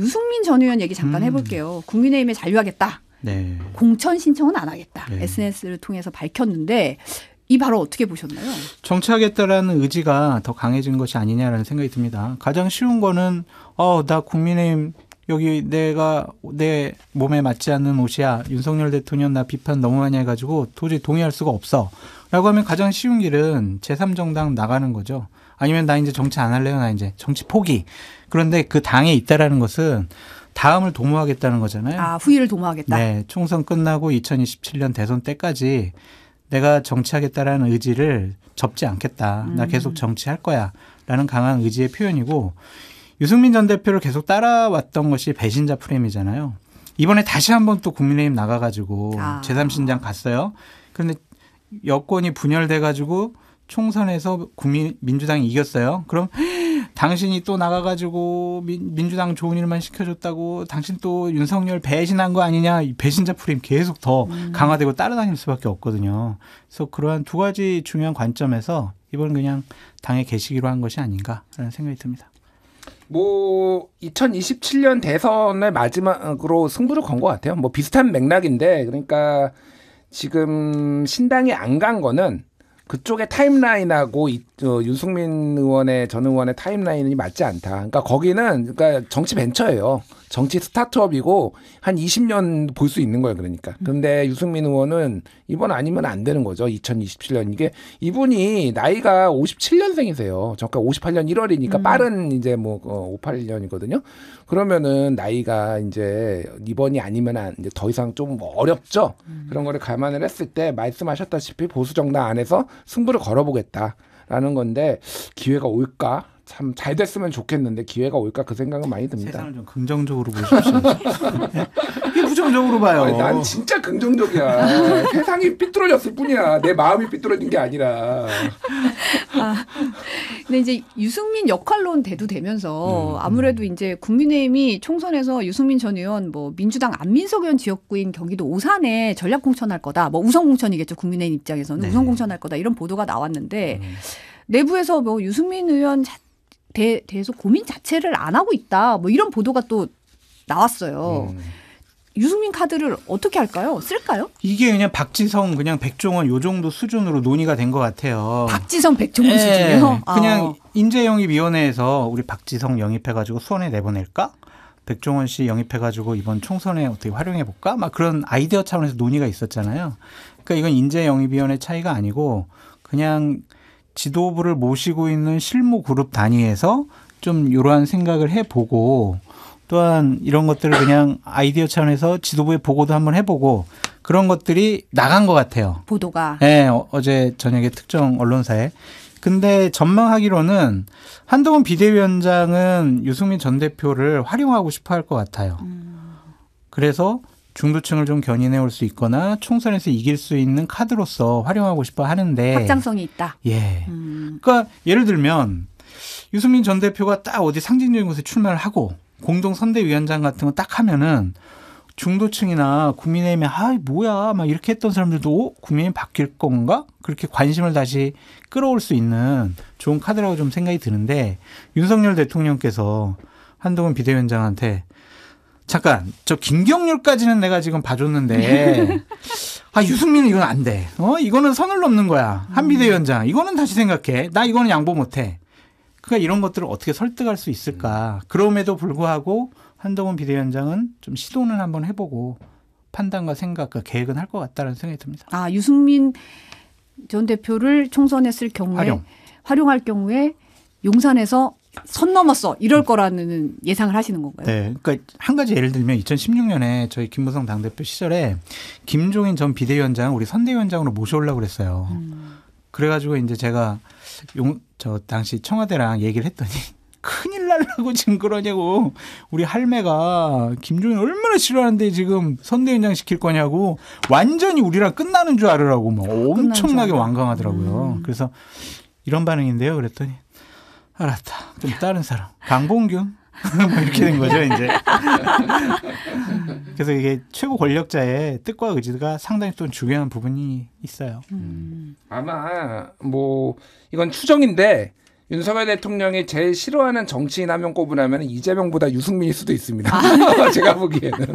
유승민 전 의원 얘기 잠깐 해볼게요. 국민의힘에 잔류하겠다. 네. 공천 신청은 안 하겠다. 네. SNS를 통해서 밝혔는데 이 발언 어떻게 보셨나요? 정치하겠다라는 의지가 더 강해진 것이 아니냐라는 생각이 듭니다. 가장 쉬운 거는 나 국민의힘 여기 내가 내 몸에 맞지 않는 옷이야. 윤석열 대통령 나 비판 너무 많이 해가지고 도저히 동의할 수가 없어. 라고 하면 가장 쉬운 길은 제3정당 나가는 거죠. 아니면 나 이제 정치 안 할래요. 나 이제 정치 포기. 그런데 그 당에 있다라는 것은 다음을 도모하겠다는 거잖아요. 아, 후일을 도모하겠다. 네. 총선 끝나고 2027년 대선 때까지 내가 정치하겠다라는 의지를 접지 않겠다. 나 계속 정치할 거야. 라는 강한 의지의 표현이고 유승민 전 대표를 계속 따라왔던 것이 배신자 프레임이잖아요. 이번에 다시 한번 또 국민의힘 나가가지고 제3신당 갔어요. 그런데 여권이 분열돼가지고 총선에서 민주당이 이겼어요. 그럼 당신이 또 나가가지고 민주당 좋은 일만 시켜줬다고 당신 또 윤석열 배신한 거 아니냐. 이 배신자 프레임 계속 더 강화되고 따라다닐 수밖에 없거든요. 그래서 그러한 두 가지 중요한 관점에서 이번 그냥 당에 계시기로 한 것이 아닌가라는 생각이 듭니다. 2027년 대선을 마지막으로 승부를 건 것 같아요. 비슷한 맥락인데, 그러니까 지금 신당이 안 간 거는 그쪽의 타임라인하고 유승민 의원의 전 의원의 타임라인이 맞지 않다. 그러니까 거기는 정치 벤처예요. 정치 스타트업이고 한 20년 볼 수 있는 거예요. 그러니까. 그런데 유승민 의원은 이번 아니면 안 되는 거죠. 2027년 이게 이분이 나이가 57년생이세요. 그러니까 58년 1월이니까 빠른 이제 58년이거든요. 그러면은 나이가 이제 이번이 아니면 이제 더 이상 좀 어렵죠. 그런 거를 감안을 했을 때 말씀하셨다시피 보수 정당 안에서 승부를 걸어보겠다라는 건데 기회가 올까? 참 잘 됐으면 좋겠는데 기회가 올까 그 생각은 많이 듭니다. 세상을 좀 긍정적으로 보십시오. 이게 부정적으로 봐요. 아니, 난 진짜 긍정적이야. 세상이 삐뚤어졌을 뿐이야. 내 마음이 삐뚤어진 게 아니라. 근데 이제 유승민 역할론 대두되면서 아무래도 이제 국민의힘이 총선에서 유승민 전 의원 민주당 안민석 의원 지역구인 경기도 오산에 전략 공천할 거다. 우선 공천이겠죠. 국민의힘 입장에서는 네. 우선 공천할 거다. 이런 보도가 나왔는데 내부에서 유승민 의원 대해서 고민 자체를 안 하고 있다. 이런 보도가 또 나왔어요. 유승민 카드를 어떻게 할까요? 쓸까요? 이게 그냥 박지성, 그냥 백종원 요 정도 수준으로 논의가 된 것 같아요. 박지성, 백종원 수준이요? 그냥 인재영입위원회에서 우리 박지성 영입해가지고 수원에 내보낼까? 백종원 씨 영입해가지고 이번 총선에 어떻게 활용해볼까? 막 그런 아이디어 차원에서 논의가 있었잖아요. 그러니까 이건 인재영입위원회 차이가 아니고 그냥 지도부를 모시고 있는 실무 그룹 단위에서 좀 이러한 생각을 해보고 또한 이런 것들을 그냥 아이디어 차원에서 지도부에 보고도 한번 해보고 그런 것들이 나간 것 같아요. 보도가. 네, 어제 저녁에 특정 언론사에. 근데 전망하기로는 한동훈 비대위원장은 유승민 전 대표를 활용하고 싶어 할 것 같아요. 그래서 중도층을 좀 견인해 올 수 있거나 총선에서 이길 수 있는 카드로서 활용하고 싶어 하는데. 확장성이 있다. 예. 그러니까 예를 들면 유승민 전 대표가 딱 어디 상징적인 곳에 출마를 하고 공동선대위원장 같은 거 딱 하면은 중도층이나 국민의힘에 뭐야 막 이렇게 했던 사람들도 국민의힘 바뀔 건가? 그렇게 관심을 다시 끌어올 수 있는 좋은 카드라고 좀 생각이 드는데 윤석열 대통령께서 한동훈 비대위원장한테 잠깐 저 김경률까지는 내가 지금 봐줬는데 유승민은 이건 안 돼. 이거는 선을 넘는 거야. 한 비대위원장. 이거는 다시 생각해. 나 이거는 양보 못해. 그러니까 이런 것들을 어떻게 설득할 수 있을까. 그럼에도 불구하고 한동훈 비대위원장은 좀 시도는 한번 해보고 판단과 생각과 계획은 할 것 같다는 생각이 듭니다. 유승민 전 대표를 총선에 쓸 경우에 활용할 경우에 용산에서 선 넘었어. 이럴 거라는 예상을 하시는 건가요? 네. 그러니까 한 가지 예를 들면 2016년에 저희 김무성 당대표 시절에 김종인 전 비대위원장을 우리 선대위원장으로 모셔오려고 그랬어요. 그래가지고 이제 제가 저 당시 청와대랑 얘기를 했더니 큰일 날라고 지금 그러냐고. 우리 할매가 김종인 얼마나 싫어하는데 지금 선대위원장 시킬 거냐고. 완전히 우리랑 끝나는 줄 알으라고 막 엄청나게 완강하더라고요. 그래서 이런 반응인데요. 그랬더니 알았다. 좀 다른 사람. 강봉균? 뭐 이렇게 된 거죠, 이제. 그래서 이게 최고 권력자의 뜻과 의지가 상당히 또 중요한 부분이 있어요. 아마 이건 추정인데 윤석열 대통령이 제일 싫어하는 정치인 한 명 꼽으라면 이재명보다 유승민일 수도 있습니다. 제가 보기에는.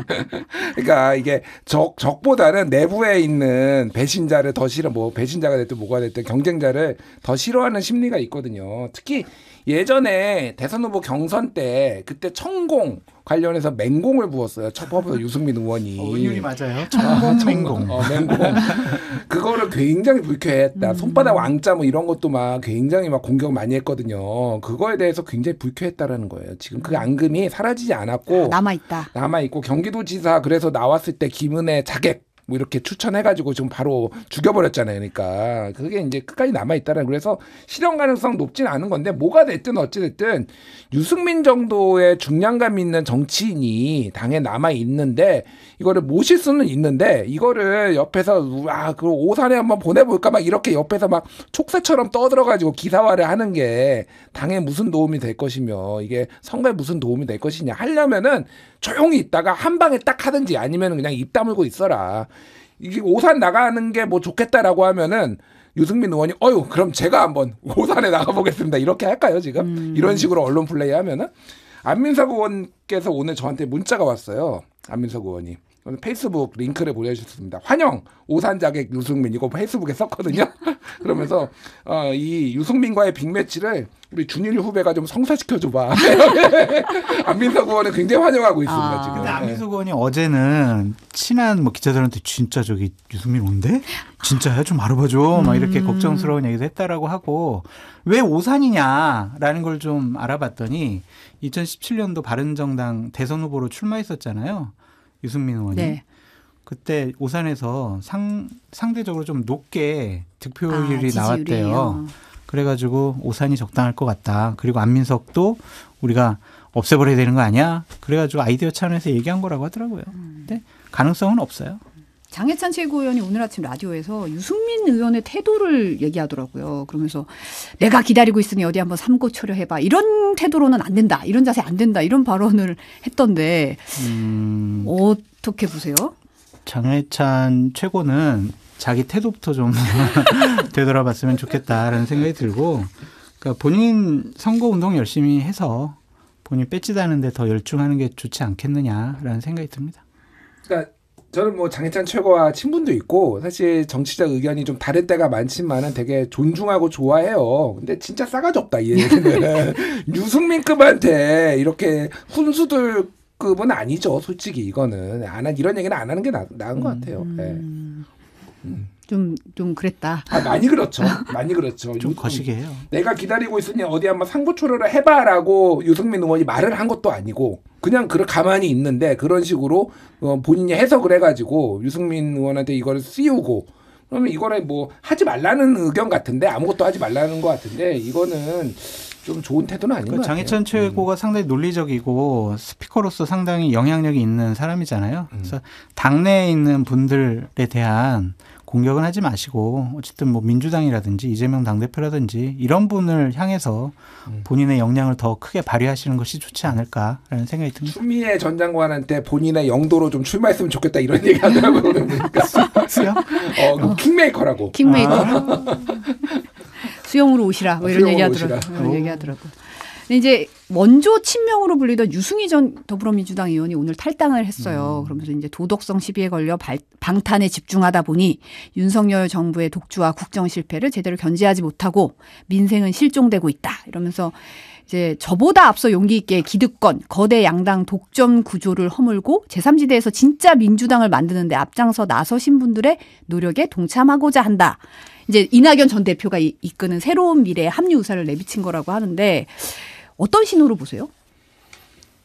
그러니까 이게 적보다는 내부에 있는 배신자를 더 싫어, 뭐 배신자가 됐든 뭐가 됐든 경쟁자를 더 싫어하는 심리가 있거든요. 특히 예전에 대선 후보 경선 때 그때 천공 관련해서 맹공을 부었어요. 첫번부터 유승민 의원이. 은율이 맞아요. 천공 맹공. 맹공. 그거를 굉장히 불쾌했다. 손바닥 왕자 뭐 이런 것도 막 굉장히 막 공격 많이 했거든요. 그거에 대해서 굉장히 불쾌했다라는 거예요. 지금 그 앙금이 사라지지 않았고 남아있고 경기도지사 그래서 나왔을 때 김은혜 자객 뭐 이렇게 추천해가지고 지금 바로 죽여버렸잖아요. 그러니까 그게 이제 끝까지 남아있다는. 그래서 실현 가능성 높진 않은 건데 뭐가 됐든 어찌됐든 유승민 정도의 중량감 있는 정치인이 당에 남아있는데 이거를 모실 수는 있는데 이거를 옆에서 그 오산에 한번 보내볼까 막 이렇게 옆에서 막 촉새처럼 떠들어가지고 기사화를 하는 게 당에 무슨 도움이 될 것이며 이게 선거에 무슨 도움이 될 것이냐 하려면은 조용히 있다가 한 방에 딱 하든지 아니면 그냥 입 다물고 있어라. 이게 오산 나가는 게 뭐 좋겠다라고 하면은 유승민 의원이 그럼 제가 한번 오산에 나가보겠습니다. 이렇게 할까요 지금? 이런 식으로 언론 플레이 하면은. 안민석 의원께서 오늘 저한테 문자가 왔어요. 안민석 의원이. 페이스북 링크를 보내주셨습니다. 환영 오산 자객 유승민 이거 페이스북에 썼거든요. 그러면서 이 유승민과의 빅매치를 우리 준일 후배가 좀 성사시켜줘봐. 안민석 의원은 굉장히 환영하고 있습니다. 지금. 근데 안민석 의원이 어제는 친한 뭐 기자들한테 진짜 저기 유승민 온대? 진짜야? 좀 알아봐줘. 막 이렇게 걱정스러운 얘기도 했다라고 하고 왜 오산이냐라는 걸 좀 알아봤더니 2017년도 바른정당 대선 후보로 출마했었잖아요. 유승민 의원이. 네. 그때 오산에서 상대적으로 좀 높게 득표율이 나왔대요. 그래가지고 오산이 적당할 것 같다. 그리고 안민석도 우리가 없애버려야 되는 거 아니야? 그래가지고 아이디어 차원에서 얘기한 거라고 하더라고요. 근데 가능성은 없어요. 장해찬 최고위원이 오늘 아침 라디오에서 유승민 의원의 태도를 얘기하더라고요. 그러면서 내가 기다리고 있으니 어디 한번 삼고초려해봐. 이런 태도로는 안 된다. 이런 자세 안 된다. 이런 발언을 했던데 어떻게 보세요? 장해찬 최고는 자기 태도부터 좀 되돌아봤으면 좋겠다라는 생각이 들고 그러니까 본인 선거운동 열심히 해서 본인 뺏지다는 데 더 열중하는 게 좋지 않겠느냐라는 생각이 듭니다. 그러니까 저는 뭐 장해찬 최고와 친분도 있고 사실 정치적 의견이 좀 다를 때가 많지만은 되게 존중하고 좋아해요. 근데 진짜 싸가지 없다 이 얘기는. 유승민급한테 이렇게 훈수들급은 아니죠. 솔직히 이거는 이런 얘기는 안 하는 게 나은 것 같아요. 네. 좀 그랬다. 많이 그렇죠. 많이 그렇죠. 좀 거시기해요. 내가 기다리고 있으니 어디 한번 상부초려를 해봐라고 유승민 의원이 말을 한 것도 아니고 그냥 가만히 있는데 그런 식으로 본인이 해석을 해가지고 유승민 의원한테 이거를 씌우고 그러면 이거를 뭐 하지 말라는 의견 같은데 아무것도 하지 말라는 것 같은데 이거는 좀 좋은 태도는 아닌 것 같아요. 장해찬 최고가 상당히 논리적이고 스피커로서 상당히 영향력이 있는 사람이잖아요. 그래서 당내에 있는 분들에 대한 공격은 하지 마시고 어쨌든 뭐 민주당이라든지 이재명 당대표라든지 이런 분을 향해서 본인의 역량을 더 크게 발휘하시는 것이 좋지 않을까라는 생각이 듭니다. 추미애 전 장관한테 본인의 영도로 좀 출마했으면 좋겠다 이런 얘기 하더라고요. 그러니까. 수영? 킹메이커라고. 킹메이커. 수영으로 오시라. 뭐 이런 얘기하더라고요. 근데 이제 원조 친명으로 불리던 유승희 전 더불어민주당 의원이 오늘 탈당을 했어요. 그러면서 이제 도덕성 시비에 걸려 방탄에 집중하다 보니 윤석열 정부의 독주와 국정 실패를 제대로 견제하지 못하고 민생은 실종되고 있다. 이러면서 이제 저보다 앞서 용기 있게 기득권, 거대 양당 독점 구조를 허물고 제3지대에서 진짜 민주당을 만드는 데 앞장서 나서신 분들의 노력에 동참하고자 한다. 이제 이낙연 전 대표가 이끄는 새로운 미래의 합류 의사를 내비친 거라고 하는데 어떤 신호로 보세요?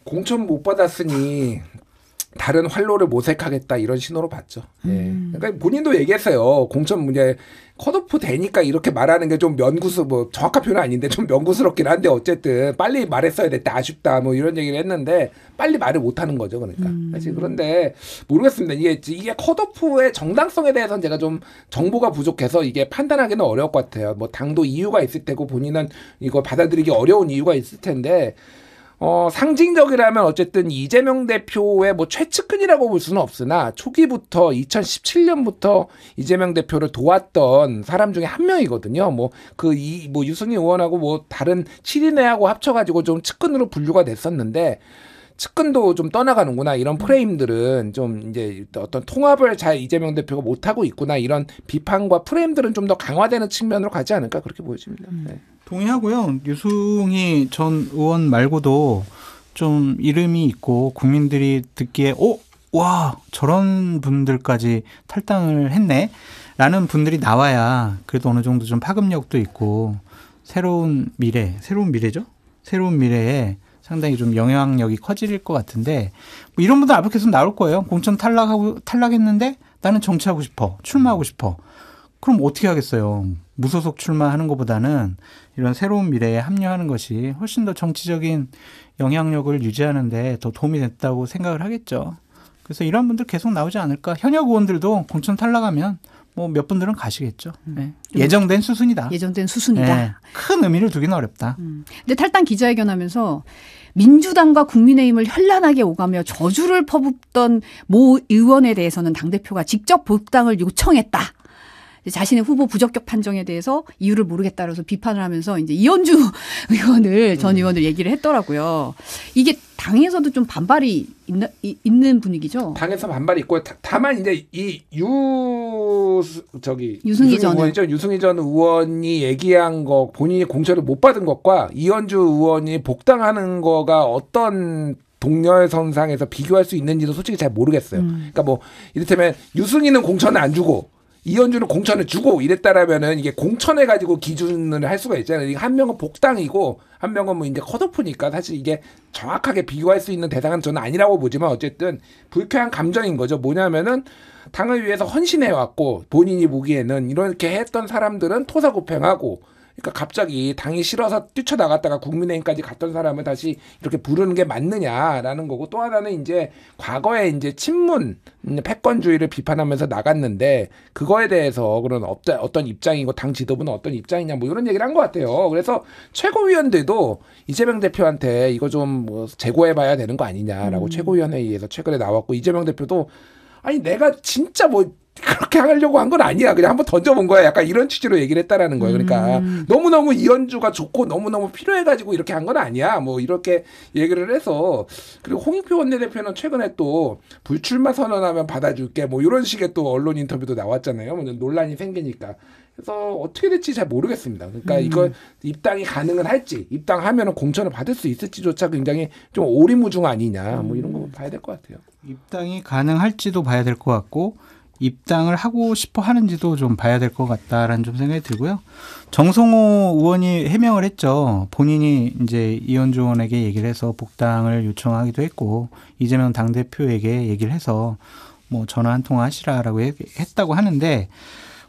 공천 못 받았으니 다른 활로를 모색하겠다 이런 신호로 봤죠. 예. 그러니까 본인도 얘기했어요. 공천 문제 컷오프 되니까 이렇게 말하는 게 좀 뭐 정확한 표현은 아닌데 좀 명구스럽긴 한데 어쨌든 빨리 말했어야 됐다 아쉽다 뭐 이런 얘기를 했는데 빨리 말을 못 하는 거죠. 그러니까 사실 그런데 모르겠습니다. 이게 컷오프의 정당성에 대해서는 제가 좀 정보가 부족해서 이게 판단하기는 어려울 것 같아요. 뭐 당도 이유가 있을 테고 본인은 이거 받아들이기 어려운 이유가 있을 텐데 상징적이라면 어쨌든 이재명 대표의 뭐 최측근이라고 볼 수는 없으나 초기부터 2017년부터 이재명 대표를 도왔던 사람 중에 한 명이거든요. 뭐 유승민 의원하고 뭐 다른 7인회하고 합쳐가지고 좀 측근으로 분류가 됐었는데 측근도 좀 떠나가는구나 이런 프레임들은 좀 이제 어떤 통합을 잘 이재명 대표가 못하고 있구나 이런 비판과 프레임들은 좀 더 강화되는 측면으로 가지 않을까 그렇게 보여집니다. 네. 동의하고요. 유승희 전 의원 말고도 좀 이름이 있고 국민들이 듣기에 와 저런 분들까지 탈당을 했네 라는 분들이 나와야 그래도 어느 정도 좀 파급력도 있고 새로운 미래죠? 새로운 미래에 상당히 좀 영향력이 커질 것 같은데 뭐 이런 분들 앞으로 계속 나올 거예요. 공천 탈락했는데 나는 정치하고 싶어. 출마하고 싶어. 그럼 어떻게 하겠어요. 무소속 출마하는 것보다는 이런 새로운 미래에 합류하는 것이 훨씬 더 정치적인 영향력을 유지하는 데 더 도움이 됐다고 생각을 하겠죠. 그래서 이런 분들 계속 나오지 않을까. 현역 의원들도 공천 탈락하면 뭐 몇 분들은 가시겠죠. 네. 예정된 수순이다. 예정된 수순이다. 네. 큰 의미를 두기는 어렵다. 근데 탈당 기자회견하면서 민주당과 국민의힘을 현란하게 오가며 저주를 퍼붓던 모 의원에 대해서는 당대표가 직접 복당을 요청했다. 자신의 후보 부적격 판정에 대해서 이유를 모르겠다 그래서 비판을 하면서 이제 이현주 의원을 전 의원을 얘기를 했더라고요. 이게 당에서도 좀 반발이 있는 분위기죠. 당에서 반발이 있고 다만 이제 이 유승희 전 의원이죠. 유승희 전 의원이 얘기한 거 본인이 공천을 못 받은 것과 이현주 의원이 복당하는 거가 어떤 동렬선상에서 비교할 수 있는지도 솔직히 잘 모르겠어요. 그러니까 뭐 이를테면 유승희는 공천을 안 주고 이현주는 공천을 주고 이랬다라면은 이게 공천해 가지고 기준을 할 수가 있잖아요. 한 명은 복당이고 한 명은 뭐 이제 컷오프니까 사실 이게 정확하게 비교할 수 있는 대상은 저는 아니라고 보지만 어쨌든 불쾌한 감정인 거죠. 뭐냐면은 당을 위해서 헌신해 왔고 본인이 보기에는 이렇게 했던 사람들은 토사구팽하고 그러니까 갑자기 당이 싫어서 뛰쳐나갔다가 국민의힘까지 갔던 사람을 다시 이렇게 부르는 게 맞느냐라는 거고 또 하나는 이제 과거에 이제 친문 패권주의를 비판하면서 나갔는데 그거에 대해서 그런 어떤 입장이고 당 지도부는 어떤 입장이냐 뭐 이런 얘기를 한 것 같아요. 그래서 최고위원들도 이재명 대표한테 이거 좀 뭐 재고해봐야 되는 거 아니냐라고 최고위원회의에서 최근에 나왔고 이재명 대표도 아니 내가 진짜 뭐 그렇게 하려고 한 건 아니야. 그냥 한번 던져본 거야. 약간 이런 취지로 얘기를 했다라는 거예요. 그러니까 너무너무 이현주가 좋고 너무너무 필요해가지고 이렇게 한 건 아니야. 뭐 이렇게 얘기를 해서 그리고 홍익표 원내대표는 최근에 또 불출마 선언하면 받아줄게. 뭐 이런 식의 또 언론 인터뷰도 나왔잖아요. 논란이 생기니까. 그래서 어떻게 될지 잘 모르겠습니다. 그러니까 이걸 입당이 가능은 할지 입당하면 공천을 받을 수 있을지조차 굉장히 좀 오리무중 아니냐. 뭐 이런 거 봐야 될 것 같아요. 입당이 가능할지도 봐야 될 것 같고 입당을 하고 싶어 하는지도 좀 봐야 될 것 같다라는 좀 생각이 들고요. 정성호 의원이 해명을 했죠. 본인이 이제 이현주 의원에게 얘기를 해서 복당을 요청하기도 했고 이재명 당대표에게 얘기를 해서 뭐 전화 한 통화 하시라라고 했다고 하는데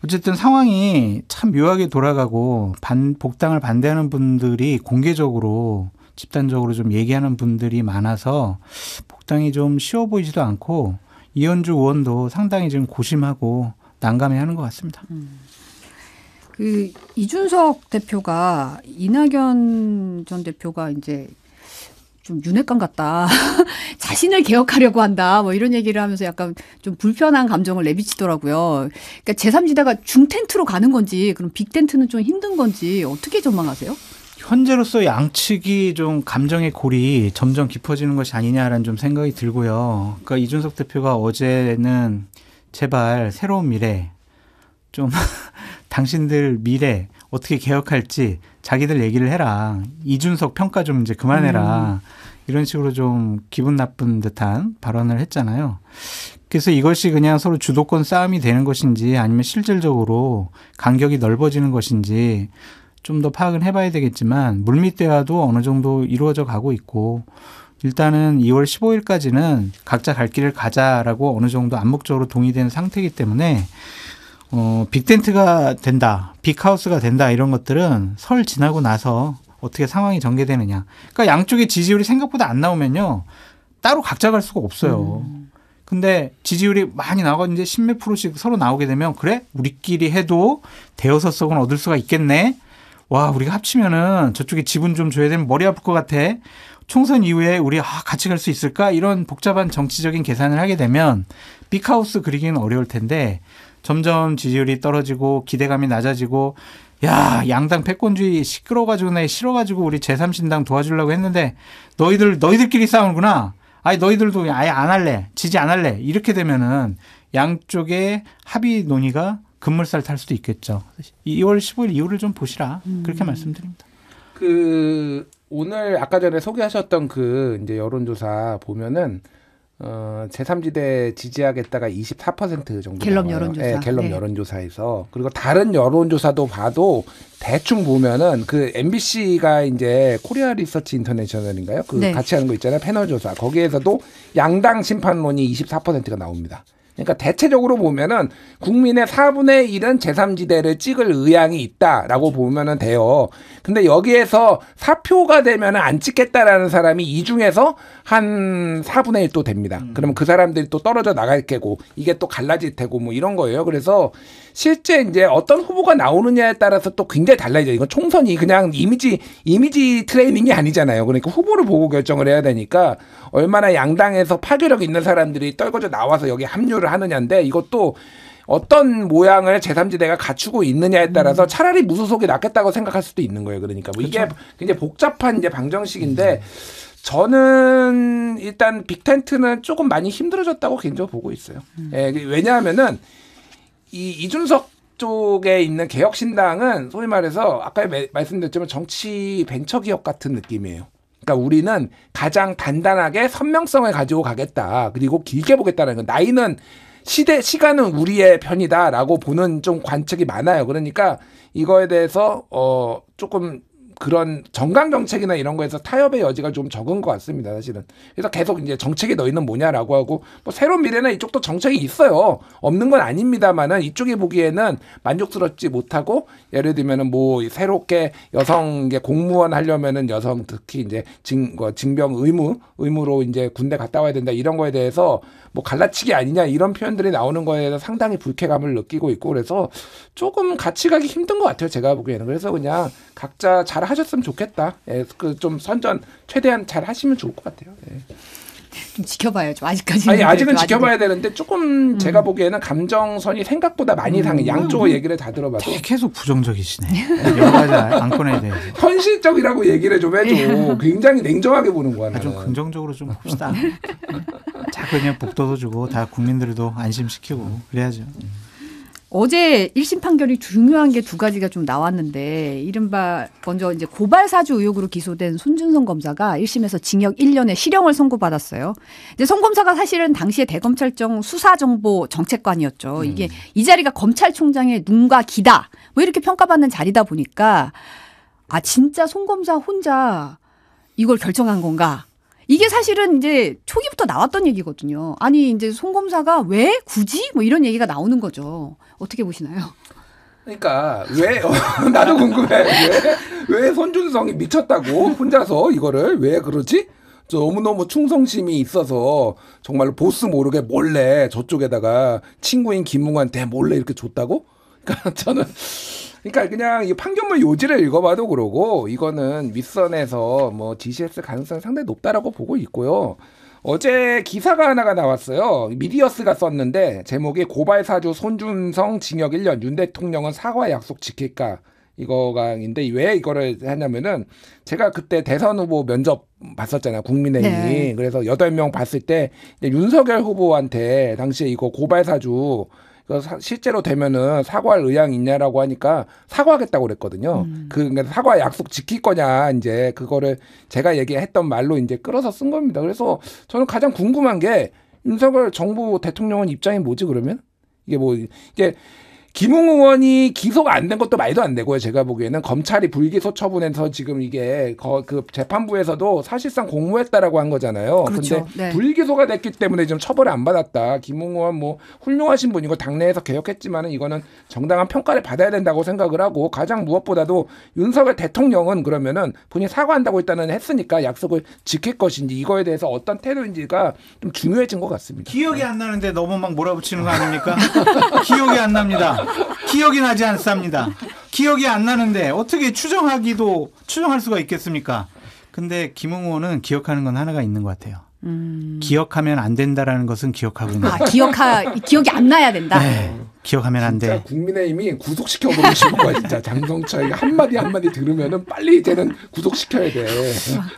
어쨌든 상황이 참 묘하게 돌아가고 복당을 반대하는 분들이 공개적으로 집단적으로 좀 얘기하는 분들이 많아서 복당이 좀 쉬워 보이지도 않고 이현주 의원도 상당히 지금 고심하고 난감해하는 것 같습니다. 그 이준석 대표가 이낙연 전 대표가 이제 좀 윤핵관 같다. 자신을 개혁하려고 한다. 뭐 이런 얘기를 하면서 약간 좀 불편한 감정을 내비치더라고요. 그러니까 제3지대가 중텐트로 가는 건지 그럼 빅텐트는 좀 힘든 건지 어떻게 전망하세요? 현재로서 양측이 좀 감정의 골이 점점 깊어지는 것이 아니냐라는 좀 생각이 들고요. 그러니까 이준석 대표가 어제는 제발 새로운 미래 좀 당신들 미래 어떻게 개혁할지 자기들 얘기를 해라. 이준석 평가 좀 이제 그만해라. 이런 식으로 좀 기분 나쁜 듯한 발언을 했잖아요. 그래서 이것이 그냥 서로 주도권 싸움이 되는 것인지 아니면 실질적으로 간격이 넓어지는 것인지 좀 더 파악은 해봐야 되겠지만 물밑 대화도 어느 정도 이루어져 가고 있고 일단은 2월 15일까지는 각자 갈 길을 가자라고 어느 정도 암묵적으로 동의된 상태이기 때문에 빅텐트가 된다, 빅하우스가 된다 이런 것들은 설 지나고 나서 어떻게 상황이 전개되느냐. 그러니까 양쪽의 지지율이 생각보다 안 나오면요. 따로 각자 갈 수가 없어요. 근데 지지율이 많이 나오고 이제 10몇 프로씩 서로 나오게 되면 그래? 우리끼리 해도 대여섯 석은 얻을 수가 있겠네. 와 우리가 합치면은 저쪽에 지분 좀 줘야 되면 머리 아플 것 같아. 총선 이후에 우리 같이 갈 수 있을까? 이런 복잡한 정치적인 계산을 하게 되면 빅하우스 그리기는 어려울 텐데 점점 지지율이 떨어지고 기대감이 낮아지고 야 양당 패권주의 시끄러워가지고 내 싫어가지고 우리 제3신당 도와주려고 했는데 너희들끼리 싸우는구나. 아니 너희들도 아예 안 할래. 지지 안 할래. 이렇게 되면은 양쪽의 합의 논의가 급물살 탈 수도 있겠죠. 2월 15일 이후를 좀 보시라. 그렇게 말씀드립니다. 오늘 아까 전에 소개하셨던 이제 여론조사 보면은 제3지대 지지하겠다가 24% 정도 갤럽 나와요. 여론조사. 네, 갤럽 네. 여론조사에서. 그리고 다른 여론조사도 봐도 대충 보면은 MBC가 이제 코리아 리서치 인터내셔널인가요? 네. 같이 하는 거 있잖아요. 패널 조사. 거기에서도 양당 심판론이 24%가 나옵니다. 그러니까 대체적으로 보면은 국민의 4분의 1은 제3지대를 찍을 의향이 있다라고 보면은 돼요. 근데 여기에서 사표가 되면은 안 찍겠다라는 사람이 이 중에서 한 4분의 1 또 됩니다. 그러면 그 사람들이 또 떨어져 나갈 테고 이게 또 갈라질 테고 뭐 이런 거예요. 그래서 실제 이제 어떤 후보가 나오느냐에 따라서 또 굉장히 달라져요. 이건 총선이 그냥 이미지 트레이닝이 아니잖아요. 그러니까 후보를 보고 결정을 해야 되니까 얼마나 양당에서 파괴력 있는 사람들이 떨궈져 나와서 여기 합류를 하느냐인데 이것도 어떤 모양을 제3지대가 갖추고 있느냐에 따라서 차라리 무소속이 낫겠다고 생각할 수도 있는 거예요. 그러니까 뭐 이게 굉장히 복잡한 이제 방정식인데 저는 일단 빅텐트는 조금 많이 힘들어졌다고 개인적으로 보고 있어요. 예, 왜냐하면은 이준석 쪽에 있는 개혁신당은 소위 말해서 아까 말씀드렸지만 정치 벤처기업 같은 느낌이에요. 그러니까 우리는 가장 단단하게 선명성을 가지고 가겠다. 그리고 길게 보겠다는 건 나이는 시간은 우리의 편이다라고 보는 좀 관측이 많아요. 그러니까 이거에 대해서 조금 그런 정강 정책이나 이런 거에서 타협의 여지가 좀 적은 것 같습니다, 사실은. 그래서 계속 이제 정책이 너희는 뭐냐라고 하고 뭐 새로운 미래나 이쪽도 정책이 있어요. 없는 건 아닙니다만은 이쪽이 보기에는 만족스럽지 못하고 예를 들면은 뭐 새롭게 여성 이제 공무원 하려면은 여성 특히 이제 징병 의무로 이제 군대 갔다 와야 된다 이런 거에 대해서 뭐 갈라치기 아니냐 이런 표현들이 나오는 거에 대해서 상당히 불쾌감을 느끼고 있고 그래서 조금 같이 가기 힘든 것 같아요, 제가 보기에는. 그래서 그냥 각자 잘 하셨으면 좋겠다. 예, 좀 선전 최대한 잘 하시면 좋을 것 같아요. 예. 좀 지켜봐야죠. 아직까지는. 아니, 아직은 지켜봐야 되는데 조금 제가 보기에는 감정선이 생각보다 많이 상해. 양쪽 얘기를 다 들어봐도. 계속 부정적이시네. 여러 가지 안건에 대해서. 현실적이라고 얘기를 좀 해줘. 굉장히 냉정하게 보는 거야. 좀 긍정적으로 좀 봅시다. 자꾸 그냥 복도도 주고 다 국민들도 안심시키고 그래야죠. 어제 1심 판결이 중요한 게 두 가지가 좀 나왔는데 이른바 먼저 이제 고발 사주 의혹으로 기소된 손준성 검사가 1심에서 징역 1년의 실형을 선고받았어요. 이제 송 검사가 사실은 당시에 대검찰청 수사정보 정책관이었죠. 이게 이 자리가 검찰총장의 눈과 귀다. 뭐 이렇게 평가받는 자리다 보니까 아 진짜 송 검사 혼자 이걸 결정한 건가? 이게 사실은 이제 초기부터 나왔던 얘기거든요. 아니 이제 송 검사가 왜 굳이 뭐 이런 얘기가 나오는 거죠. 어떻게 보시나요? 그러니까 왜 나도 궁금해. 왜 손준성이 미쳤다고 혼자서 이거를 왜 그러지? 너무너무 충성심이 있어서 정말로 보스 모르게 몰래 저쪽에다가 친구인 김웅한테 몰래 이렇게 줬다고? 그러니까 저는 그러니까 그냥 이 판결문 요지를 읽어봐도 그러고 이거는 윗선에서 뭐 지시했을 가능성이 상당히 높다라고 보고 있고요. 어제 기사가 하나가 나왔어요. 미디어스가 썼는데 제목이 고발사주 손준성 징역 1년 윤 대통령은 사과 약속 지킬까 이거가인데 왜 이거를 하냐면은 제가 그때 대선 후보 면접 봤었잖아요. 국민의힘이. 네. 그래서 8명 봤을 때 윤석열 후보한테 당시에 이거 고발사주 실제로 되면은 사과할 의향이 있냐라고 하니까 사과하겠다고 그랬거든요. 그러니까 사과 약속 지킬 거냐 이제 그거를 제가 얘기했던 말로 이제 끌어서 쓴 겁니다. 그래서 저는 가장 궁금한 게 윤석열 정부 대통령은 입장이 뭐지 그러면 이게 뭐 이게 김웅 의원이 기소가 안 된 것도 말도 안 되고요. 제가 보기에는 검찰이 불기소 처분해서 지금 이게 그 재판부에서도 사실상 공모했다라고 한 거잖아요. 그런데 그렇죠. 네. 불기소가 됐기 때문에 지금 처벌을 안 받았다. 김웅 의원 뭐 훌륭하신 분이고 당내에서 개혁했지만은 이거는 정당한 평가를 받아야 된다고 생각을 하고 가장 무엇보다도 윤석열 대통령은 그러면은 본인이 사과한다고 일단은 했으니까 약속을 지킬 것인지 이거에 대해서 어떤 태도인지가 좀 중요해진 것 같습니다. 기억이 안 나는데 너무 막 몰아붙이는 거 아닙니까? 기억이 안 납니다. 기억이 나지 않습니다. 기억이 안 나는데 어떻게 추정할 수가 있겠습니까? 근데 김웅 의원은 기억하는 건 하나가 있는 것 같아요. 기억하면 안 된다라는 것은 기억하고 있는 거예요. 기억이 안 나야 된다. 네, 기억하면 안 돼. 진짜 국민의힘이 구속시켜버리고 싶은 거야 진짜. 장성철 한마디 들으면은 빨리 이제는 구속시켜야 돼.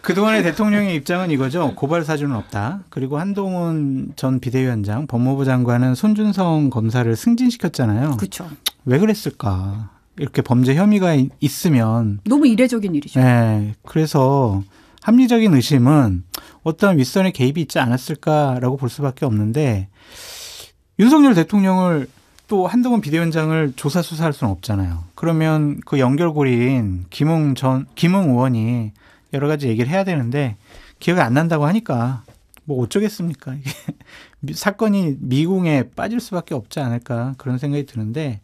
그동안의 대통령의 입장은 이거죠. 고발 사주는 없다. 그리고 한동훈 전 비대위원장, 법무부 장관은 손준성 검사를 승진시켰잖아요. 그렇죠. 왜 그랬을까? 이렇게 범죄 혐의가 있으면 너무 이례적인 일이죠. 네, 그래서 합리적인 의심은 어떠한 윗선의 개입이 있지 않았을까라고 볼 수밖에 없는데 윤석열 대통령을 또 한동훈 비대위원장을 조사 수사할 수는 없잖아요. 그러면 그 연결고리인 김웅 의원이 여러 가지 얘기를 해야 되는데 기억이 안 난다고 하니까 뭐 어쩌겠습니까? 이게 사건이 미궁에 빠질 수밖에 없지 않을까 그런 생각이 드는데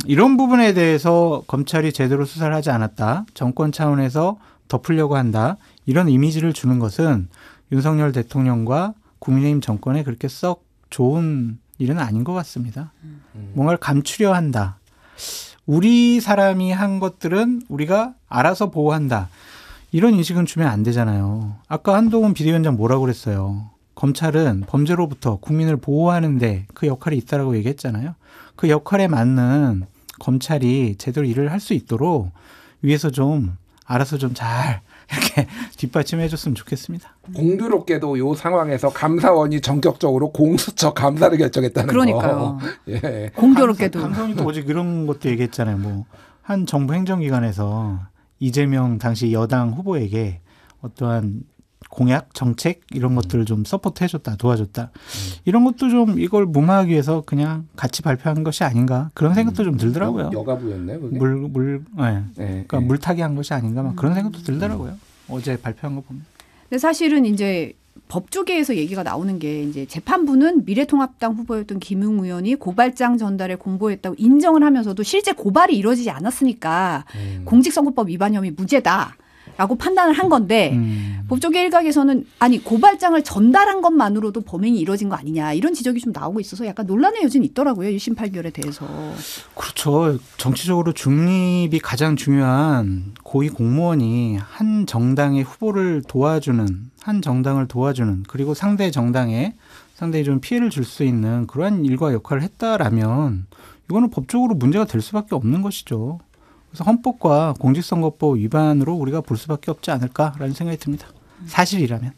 이런 부분에 대해서 검찰이 제대로 수사를 하지 않았다. 정권 차원에서 덮으려고 한다. 이런 이미지를 주는 것은 윤석열 대통령과 국민의힘 정권에 그렇게 썩 좋은 일은 아닌 것 같습니다. 뭔가를 감추려 한다. 우리 사람이 한 것들은 우리가 알아서 보호한다. 이런 인식은 주면 안 되잖아요. 아까 한동훈 비대위원장 뭐라고 그랬어요. 검찰은 범죄로부터 국민을 보호하는데 그 역할이 있다라고 얘기했잖아요. 그 역할에 맞는 검찰이 제대로 일을 할 수 있도록 위에서 좀 알아서 좀 잘 이렇게 뒷받침해 줬으면 좋겠습니다. 공교롭게도 이 상황에서 감사원이 전격적으로 공수처 감사를 결정했다는 그러니까요. 거. 예. 공교롭게도. 감사원이 또 어제 그런 것도 얘기했잖아요. 뭐 한 정부 행정기관에서 이재명 당시 여당 후보에게 어떠한 공약, 정책 이런 것들을 좀 서포트해줬다, 도와줬다. 이런 것도 좀 이걸 무마하기 위해서 그냥 같이 발표한 것이 아닌가 그런 생각도 좀 들더라고요. 여가부였네 그게. 그러니까 물타기 한 것이 아닌가 막 그런 생각도 들더라고요. 어제 발표한 거 보면. 근데 사실은 이제 법조계에서 얘기가 나오는 게 이제 재판부는 미래통합당 후보였던 김웅 의원이 고발장 전달에 공보했다고 인정을 하면서도 실제 고발이 이루어지지 않았으니까 공직선거법 위반 혐의 무죄다. 라고 판단을 한 건데 법조계 일각에서는 아니 고발장을 전달한 것만으로도 범행이 이루어진 거 아니냐 이런 지적이 좀 나오고 있어서 약간 논란의 여지는 있더라고요. 1심 판결에 대해서. 그렇죠. 정치적으로 중립이 가장 중요한 고위 공무원이 한 정당의 후보를 도와주는 한 정당을 도와주는 그리고 상대 정당에 상당히 좀 피해를 줄 수 있는 그러한 일과 역할을 했다라면 이거는 법적으로 문제가 될 수밖에 없는 것이죠. 그래서 헌법과 공직선거법 위반으로 우리가 볼 수밖에 없지 않을까라는 생각이 듭니다. 사실이라면.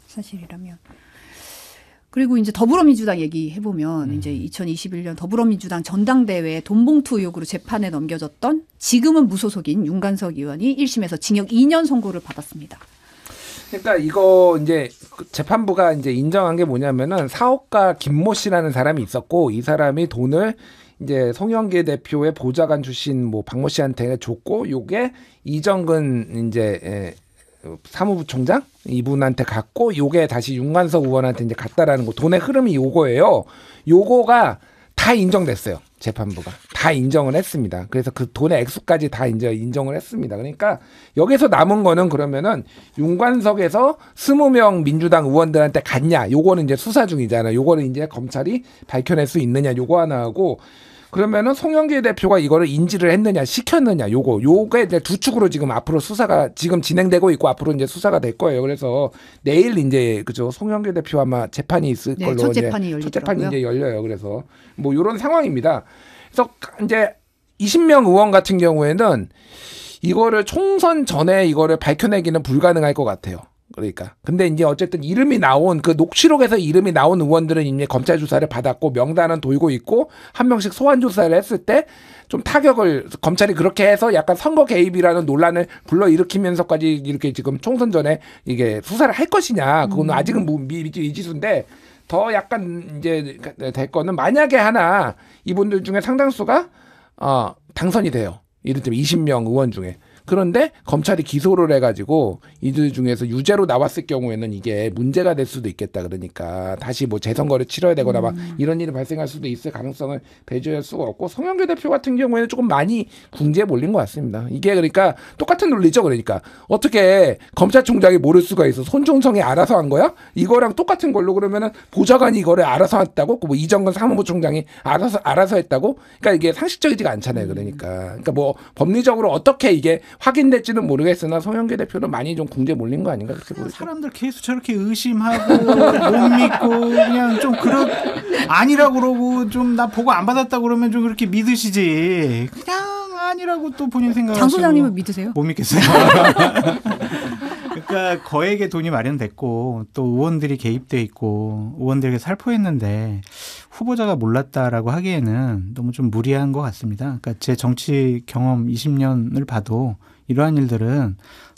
그리고 이제 더불어민주당 얘기해보면 이제 2021년 더불어민주당 전당대회 돈봉투 의혹으로 재판에 넘겨졌던 지금은 무소속인 윤관석 의원이 1심에서 징역 2년 선고를 받았습니다. 그러니까 이거 이제 재판부가 이제 인정한 게 뭐냐면은 사업가 김모 씨라는 사람이 있었고 이 사람이 돈을 이제 송영길 대표의 보좌관 출신 뭐 박모 씨한테 줬고 요게 이정근 이제 사무부총장 이분한테 갔고 요게 다시 윤관석 의원한테 이제 갔다라는 거 돈의 흐름이 요거예요. 요거가 다 인정됐어요. 재판부가 다 인정을 했습니다. 그래서 그 돈의 액수까지 다 이제 인정을 했습니다. 그러니까 여기서 남은 거는 그러면은 윤관석에서 20명 민주당 의원들한테 갔냐? 요거는 이제 수사 중이잖아요. 요거는 이제 검찰이 밝혀낼 수 있느냐? 요거 하나 하고 그러면은 송영길 대표가 이거를 인지를 했느냐, 시켰느냐, 요게 이제 두 축으로 지금 앞으로 수사가 지금 진행되고 있고 앞으로 이제 수사가 될 거예요. 그래서 내일 이제 그죠 송영길 대표 아마 재판이 있을 걸로 첫 재판이 열리더라고요. 첫 재판이 이제 열려요. 그래서 뭐 이런 상황입니다. 그래서 이제 20명 의원 같은 경우에는 이거를 총선 전에 이거를 밝혀내기는 불가능할 것 같아요. 그러니까. 근데 이제 어쨌든 이름이 나온 그 녹취록에서 이름이 나온 의원들은 이미 검찰 조사를 받았고 명단은 돌고 있고 한 명씩 소환 조사를 했을 때 좀 타격을 검찰이 그렇게 해서 약간 선거 개입이라는 논란을 불러일으키면서까지 이렇게 지금 총선 전에 이게 수사를 할 것이냐. 그거는 아직은 미지수인데 더 약간 이제 될 거는 만약에 하나 이분들 중에 상당수가 당선이 돼요. 이를테면 20명 의원 중에. 그런데 검찰이 기소를 해가지고 이들 중에서 유죄로 나왔을 경우에는 이게 문제가 될 수도 있겠다. 그러니까 다시 뭐 재선거를 치러야 되거나 막 이런 일이 발생할 수도 있을 가능성을 배제할 수가 없고 송영길 대표 같은 경우에는 조금 많이 궁지에 몰린 것 같습니다. 이게 그러니까 똑같은 논리죠. 그러니까 어떻게 검찰총장이 모를 수가 있어? 손종성이 알아서 한 거야? 이거랑 똑같은 걸로 그러면은 보좌관이 이거를 알아서 했다고? 뭐 이정근 사무총장이 알아서 했다고? 그러니까 이게 상식적이지가 않잖아요. 그러니까 뭐 법리적으로 어떻게 이게 확인될지는 모르겠으나 송영길 대표는 많이 좀 궁지에 몰린 거 아닌가 그렇게 보여요. 사람들 계속 저렇게 의심하고 못 믿고 그냥 좀 아니라고 그러고 좀 나 보고 안 받았다 그러면 좀 그렇게 믿으시지. 그냥 아니라고 또 본인 생각하시고. 장 소장님은 믿으세요? 못 믿겠어요. 그러니까 거액의 돈이 마련됐고 또 의원들이 개입돼 있고 의원들에게 살포했는데 후보자가 몰랐다라고 하기에는 너무 좀 무리한 것 같습니다. 그러니까 제 정치 경험 20년을 봐도 이러한 일들은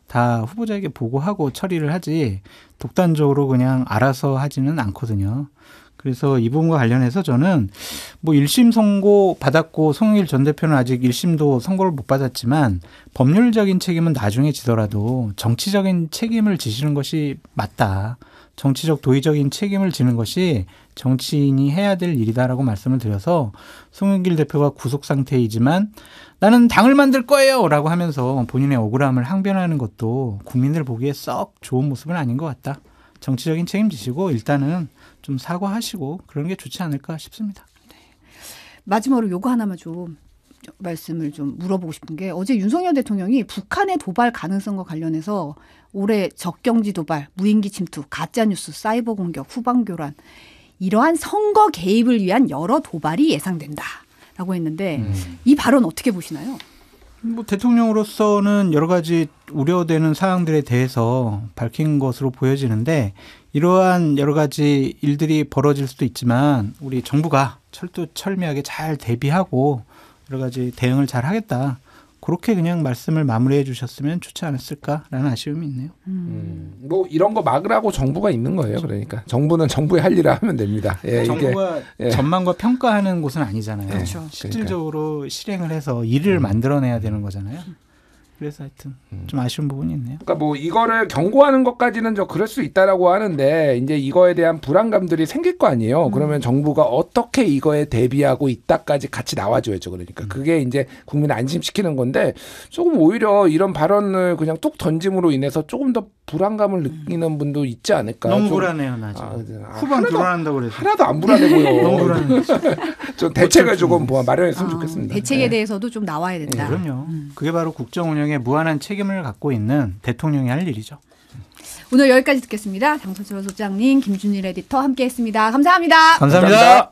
다 후보자에게 보고하고 처리를 하지 독단적으로 그냥 알아서 하지는 않거든요. 그래서 이 부분과 관련해서 저는 뭐 1심 선고 받았고 송영길 전 대표는 아직 1심도 선고를 못 받았지만 법률적인 책임은 나중에 지더라도 정치적인 책임을 지시는 것이 맞다. 정치적 도의적인 책임을 지는 것이 정치인이 해야 될 일이다라고 말씀을 드려서 송영길 대표가 구속 상태이지만 나는 당을 만들 거예요 라고 하면서 본인의 억울함을 항변하는 것도 국민들 보기에 썩 좋은 모습은 아닌 것 같다. 정치적인 책임지시고 일단은 좀 사과하시고 그런 게 좋지 않을까 싶습니다. 네. 마지막으로 요거 하나만 좀 말씀을 좀 물어보고 싶은 게 어제 윤석열 대통령이 북한의 도발 가능성과 관련해서 올해 적경지 도발, 무인기 침투, 가짜뉴스, 사이버 공격, 후방 교란 이러한 선거 개입을 위한 여러 도발이 예상된다라고 했는데 이 발언 어떻게 보시나요? 뭐 대통령으로서는 여러 가지 우려되는 사항들에 대해서 밝힌 것으로 보여지는데 이러한 여러 가지 일들이 벌어질 수도 있지만 우리 정부가 철두철미하게 잘 대비하고 여러 가지 대응을 잘 하겠다. 그렇게 그냥 말씀을 마무리해 주셨으면 좋지 않았을까라는 아쉬움이 있네요. 뭐 이런 거 막으라고 정부가 있는 거예요. 그러니까 정부는 정부의 할 일을 하면 됩니다. 예, 정부가 전망과 평가하는 곳은 아니잖아요. 그렇죠. 실질적으로 실행을 해서 일을 만들어내야 되는 거잖아요. 그래서 하여튼 좀 아쉬운 부분이 있네요. 그러니까 뭐 이거를 경고하는 것까지는 저 그럴 수 있다라고 하는데 이제 이거에 대한 불안감들이 생길 거 아니에요. 그러면 정부가 어떻게 이거에 대비하고 있다까지 같이 나와줘야죠. 그러니까 그게 이제 국민을 안심시키는 건데 조금 오히려 이런 발언을 그냥 뚝 던짐으로 인해서 조금 더 불안감을 느끼는 분도 있지 않을까. 너무 불안해요, 나 지금. 후반 불안한다고 그래서. 하나도 안 불안해 보여. 너무 불안해. 좀 대책을 조금 마련했으면 좋겠습니다. 대책에 대해서도 좀 나와야 된다. 네, 그럼요. 그게 바로 국정 운영에 무한한 책임을 갖고 있는 대통령이 할 일이죠. 오늘 여기까지 듣겠습니다. 장선철 소장님, 김준일 에디터 함께했습니다. 감사합니다. 감사합니다.